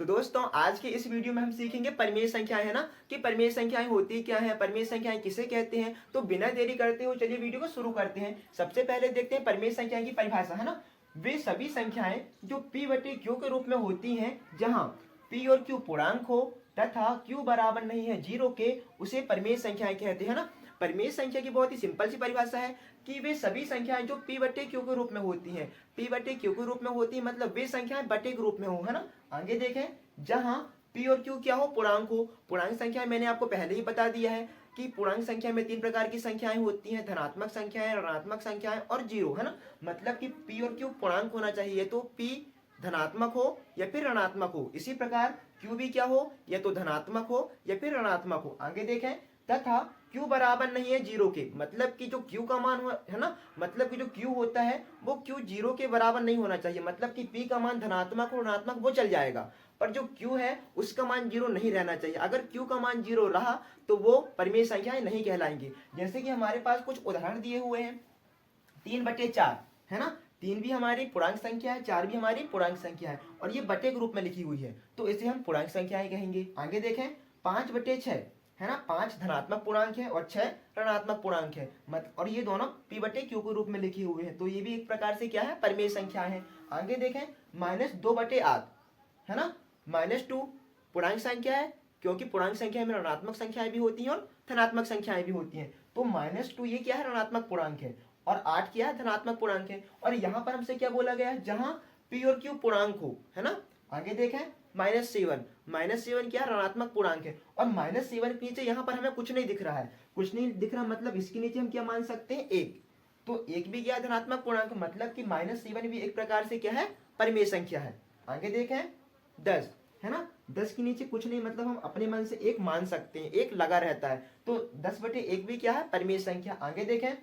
तो दोस्तों आज के इस वीडियो में हम सीखेंगे परिमेय संख्याएं, है ना, कि परिमेय संख्याएं होती क्या है, परिमेय संख्याएं किसे कहते हैं। तो बिना देरी करते हुए चलिए वीडियो को शुरू करते हैं। सबसे पहले देखते हैं परिमेय संख्याएं की परिभाषा, है ना। वे सभी संख्याएं जो p बटे q के रूप में होती हैं, जहां p और q पूर्णांक हो तथा q बराबर नहीं है 0 के, उसे परिमेय संख्याएं कहते हैं ना। परिमेय संख्या की बहुत ही सिंपल सी परिभाषा है कि वे सभी संख्याएं जो p बटे q के रूप में होती हैं, p बटे q के रूप में होती है मतलब वे संख्याएं बटे के रूप में हो, है ना। आगे देखें, जहां p और q क्या हो, पूर्णांक हो। पूर्णांक संख्या मैंने आपको पहले ही बता दिया है कि पूर्णांक संख्या में 3 प्रकार की संख्याएं होती हैं, धनात्मक संख्याएं, ऋणात्मक संख्याएं और जीरो, है ना। मतलब कि p और q पूर्णांक होना चाहिए, तो p धनात्मक हो या फिर ऋणात्मक हो। इसी प्रकार q भी क्या हो, या तो धनात्मक हो या फिर ऋणात्मक हो। आगे देखें, तथा q बराबर नहीं है 0 के, मतलब कि जो q का मान है ना, मतलब कि जो q होता है वो q 0 के बराबर नहीं होना चाहिए। मतलब कि p का मान धनात्मक और ऋणात्मक वो चल जाएगा, पर जो q है उसका मान 0 नहीं रहना चाहिए। अगर q का मान 0 रहा तो वो परिमेय संख्याएं नहीं कहलाएंगी। जैसे कि हमारे पास कुछ उदाहरण दिए हुए हैं, 3/4, है ना। 3 भी हमारी पूर्णांक संख्या है, 4 भी हमारी पूर्णांक संख्या है, और ये बटे के रूप में लिखी हुई है, तो इसे हम पूर्णांक संख्याएं कहेंगे। आगे देखें, 5/6, है ना। 5 धनात्मक पूर्णांक है और 6 ऋणात्मक पूर्णांक है, और ये दोनों p बटे q के रूप में लिखी हुई है, तो ये भी एक प्रकार से क्या है, परिमेय संख्या है। आगे देखें, -2/8, है ना। -2 पूर्णांक संख्या है, क्योंकि पूर्णांक संख्या में ऋणात्मक संख्याएं भी होती हैं और धनात्मक संख्याएं भी होती हैं, तो -2 ये क्या है, ऋणात्मक पूर्णांक है, और 8 क्या है, धनात्मक पूर्णांक है। और यहाँ पर हमसे क्या बोला गया है, जहां p और q पूर्णांक हो, है ना। आगे देखें, -7 क्या ऋणात्मक पूर्णांक है, और -7 के नीचे यहाँ पर हमें कुछ नहीं दिख रहा है, कुछ नहीं दिख रहा मतलब इसके नीचे हम क्या मान सकते हैं, 1, तो 1 भी क्या धनात्मक पूर्णांक, मतलब कि -7 भी एक प्रकार से क्या है, परिमेय संख्या है। आगे देखें, 10, है ना। 10 के नीचे कुछ नहीं, मतलब हम अपने मन से 1 मान सकते हैं, 1 लगा रहता है, तो 10/1 भी क्या है, परिमेय संख्या। आगे देखें,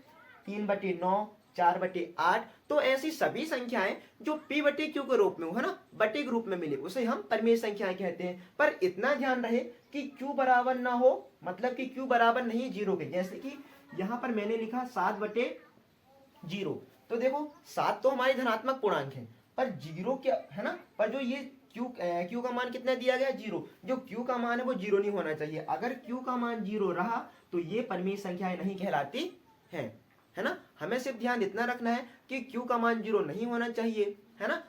3/9, 4/8, तो ऐसी सभी संख्याएं जो p बटे q के रूप में हो, है ना, बटे के रूप में मिले, उसे हम परिमेय संख्याएं कहते हैं। पर इतना ध्यान रहे कि q बराबर ना हो, मतलब कि q बराबर नहीं 0 के। जैसे कि यहाँ पर मैंने लिखा 7/0, तो देखो 7 तो हमारी धनात्मक पूर्णांक है, पर 0 क्या है ना, पर जो ये q का मान कितना दिया गया, 0, जो q का मान है वो 0 नहीं होना चाहिए। अगर q का मान 0 रहा तो ये परिमेय संख्याएं नहीं कहलाती है ना। हमें सिर्फ ध्यान इतना रखना है कि q का मान 0 नहीं होना चाहिए, है ना।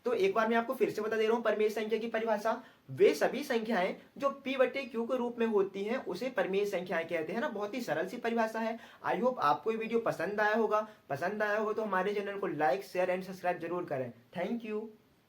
तो एक बार मैं आपको फिर से बता दे रहा हूं परिमेय संख्या की परिभाषा, वे सभी संख्याएं जो p बटे q के रूप में होती हैं उसे परिमेय संख्याएं कहते हैं ना। बहुत ही सरल सी परिभाषा है। आई होप आपको ये वीडियो पसंद आया होगा। पसंद आया होगा तो हमारे चैनल को लाइक, शेयर एंड सब्सक्राइब जरूर करें। Thank you.